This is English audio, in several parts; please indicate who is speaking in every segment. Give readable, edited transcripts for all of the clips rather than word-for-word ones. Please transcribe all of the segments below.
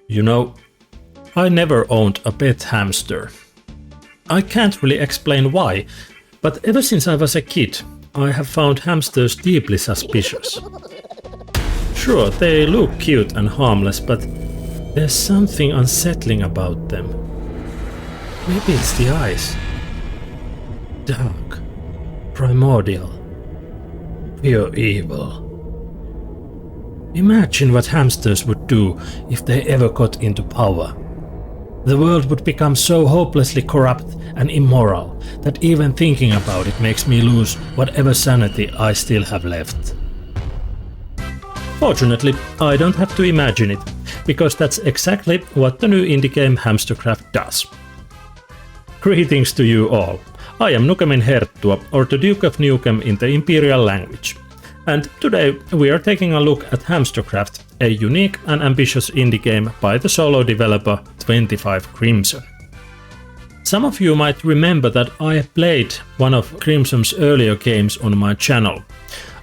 Speaker 1: You know, I never owned a pet hamster. I can't really explain why, but ever since I was a kid, I have found hamsters deeply suspicious. Sure, they look cute and harmless, but there's something unsettling about them. Maybe it's the eyes. Dark, primordial, pure evil. Imagine what hamsters would do if they ever got into power. The world would become so hopelessly corrupt and immoral that even thinking about it makes me lose whatever sanity I still have left. Fortunately, I don't have to imagine it, because that's exactly what the new indie game HamsterCraft does. Greetings to you all. I am nukeminherttua, or the Duke of Nukem in the Imperial language. And today we are taking a look at HamsterCraft, a unique and ambitious indie game by the solo developer 25 Crimson. Some of you might remember that I played one of Crimson's earlier games on my channel.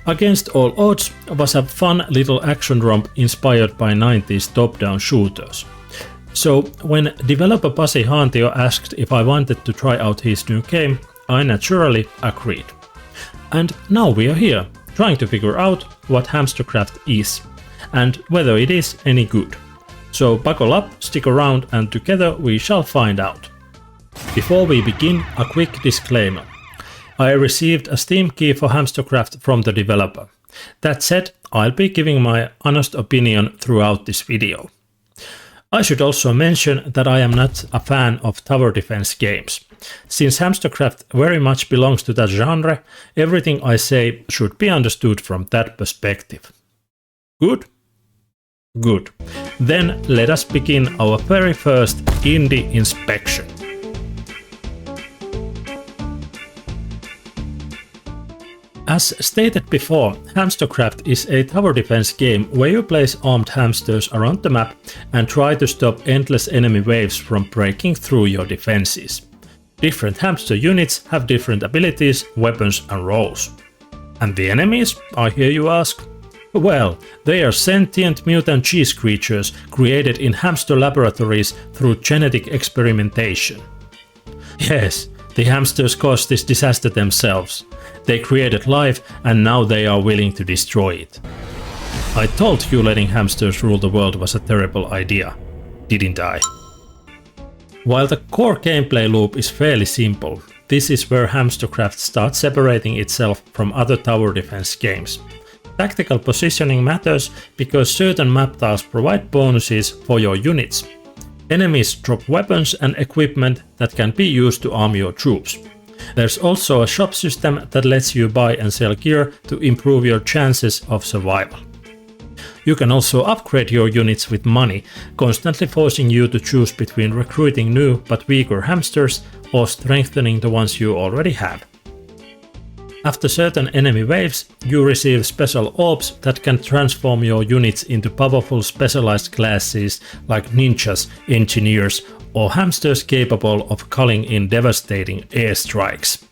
Speaker 1: Against All Odds was a fun little action romp inspired by 90s top-down shooters. So when developer Pasi Haantio asked if I wanted to try out his new game, I naturally agreed. And now we are here, trying to figure out what HamsterCraft is, and whether it is any good. So buckle up, stick around, and together we shall find out. Before we begin, a quick disclaimer. I received a Steam key for HamsterCraft from the developer. That said, I'll be giving my honest opinion throughout this video. I should also mention that I am not a fan of tower defense games. Since HamsterCraft very much belongs to that genre, everything I say should be understood from that perspective. Good? Good. Then let us begin our very first indie inspection. As stated before, HamsterCraft is a tower defense game where you place armed hamsters around the map and try to stop endless enemy waves from breaking through your defenses. Different hamster units have different abilities, weapons and roles. And the enemies, I hear you ask? Well, they are sentient mutant cheese creatures created in hamster laboratories through genetic experimentation. Yes, the hamsters caused this disaster themselves. They created life and now they are willing to destroy it. I told you letting hamsters rule the world was a terrible idea, didn't I? While the core gameplay loop is fairly simple, this is where HamsterCraft starts separating itself from other tower defense games. Tactical positioning matters because certain map tiles provide bonuses for your units. Enemies drop weapons and equipment that can be used to arm your troops. There's also a shop system that lets you buy and sell gear to improve your chances of survival. You can also upgrade your units with money, constantly forcing you to choose between recruiting new but weaker hamsters or strengthening the ones you already have. After certain enemy waves, you receive special orbs that can transform your units into powerful specialized classes like ninjas, engineers, or hamsters capable of calling in devastating airstrikes.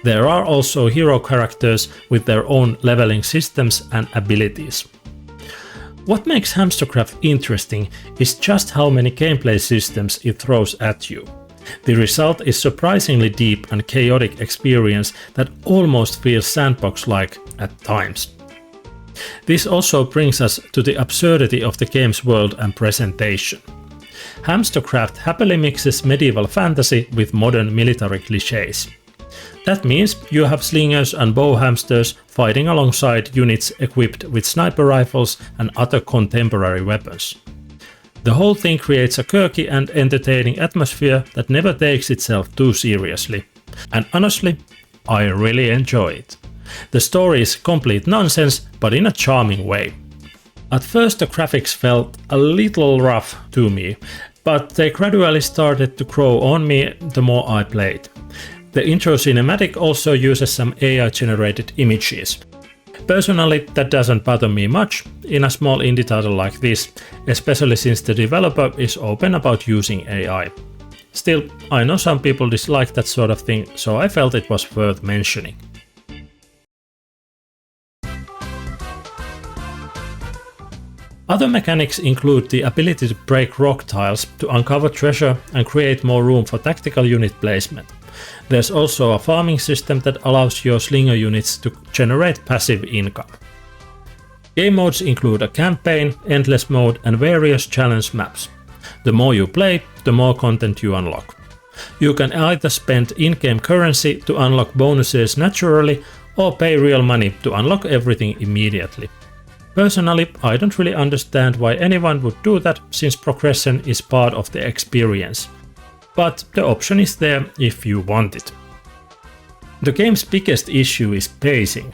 Speaker 1: There are also hero characters with their own leveling systems and abilities. What makes HamsterCraft interesting is just how many gameplay systems it throws at you. The result is surprisingly deep and chaotic experience that almost feels sandbox-like at times. This also brings us to the absurdity of the game's world and presentation. HamsterCraft happily mixes medieval fantasy with modern military clichés. That means you have slingers and bow hamsters fighting alongside units equipped with sniper rifles and other contemporary weapons. The whole thing creates a quirky and entertaining atmosphere that never takes itself too seriously. And honestly, I really enjoy it. The story is complete nonsense, but in a charming way. At first the graphics felt a little rough to me, but they gradually started to grow on me the more I played. The intro cinematic also uses some AI-generated images. Personally, that doesn't bother me much in a small indie title like this, especially since the developer is open about using AI. Still, I know some people dislike that sort of thing, so I felt it was worth mentioning. Other mechanics include the ability to break rock tiles to uncover treasure and create more room for tactical unit placement. There's also a farming system that allows your slinger units to generate passive income. Game modes include a campaign, endless mode and various challenge maps. The more you play, the more content you unlock. You can either spend in-game currency to unlock bonuses naturally or pay real money to unlock everything immediately. Personally, I don't really understand why anyone would do that, since progression is part of the experience. But the option is there if you want it. The game's biggest issue is pacing.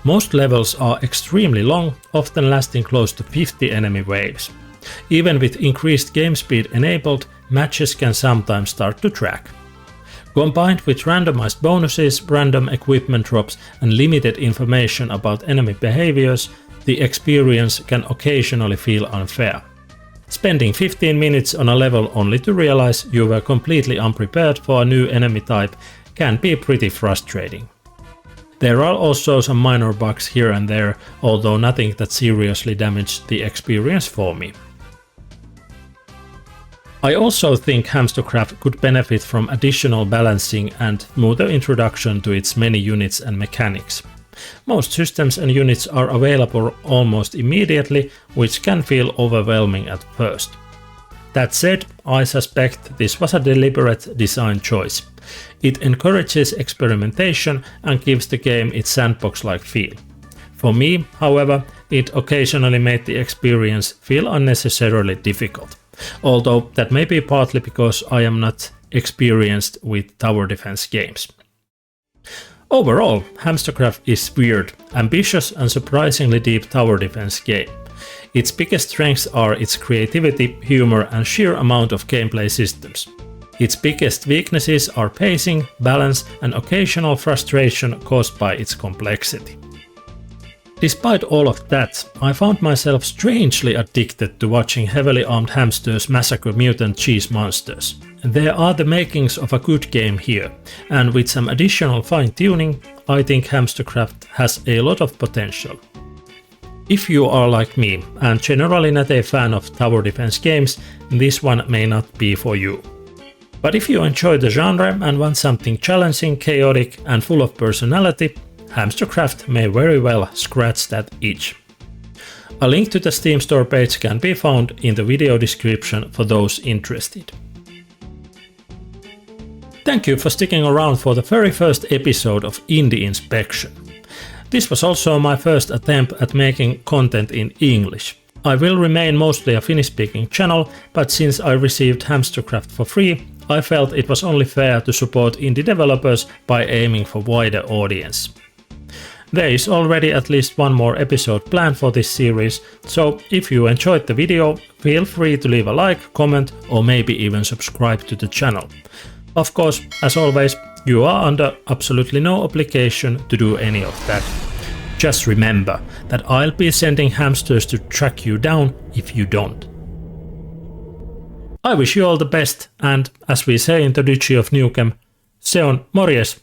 Speaker 1: Most levels are extremely long, often lasting close to 50 enemy waves. Even with increased game speed enabled, matches can sometimes start to drag. Combined with randomized bonuses, random equipment drops and limited information about enemy behaviors, the experience can occasionally feel unfair. Spending 15 minutes on a level only to realize you were completely unprepared for a new enemy type can be pretty frustrating. There are also some minor bugs here and there, although nothing that seriously damaged the experience for me. I also think HamsterCraft could benefit from additional balancing and smoother introduction to its many units and mechanics. Most systems and units are available almost immediately, which can feel overwhelming at first. That said, I suspect this was a deliberate design choice. It encourages experimentation and gives the game its sandbox-like feel. For me, however, it occasionally made the experience feel unnecessarily difficult, although that may be partly because I am not experienced with tower defense games. Overall, HamsterCraft is weird, ambitious and surprisingly deep tower defense game. Its biggest strengths are its creativity, humor and sheer amount of gameplay systems. Its biggest weaknesses are pacing, balance and occasional frustration caused by its complexity. Despite all of that, I found myself strangely addicted to watching heavily armed hamsters massacre mutant cheese monsters. There are the makings of a good game here, and with some additional fine-tuning, I think HamsterCraft has a lot of potential. If you are like me and generally not a fan of tower defense games, this one may not be for you. But if you enjoy the genre and want something challenging, chaotic and full of personality, HamsterCraft may very well scratch that itch. A link to the Steam store page can be found in the video description for those interested. Thank you for sticking around for the very first episode of Indie Inspection. This was also my first attempt at making content in English. I will remain mostly a Finnish-speaking channel, but since I received HamsterCraft for free, I felt it was only fair to support indie developers by aiming for wider audience. There is already at least one more episode planned for this series, so if you enjoyed the video, feel free to leave a like, comment or maybe even subscribe to the channel. Of course, as always, you are under absolutely no obligation to do any of that. Just remember that I'll be sending hamsters to track you down if you don't. I wish you all the best and, as we say in the Duchy of Nukem, se on morjes!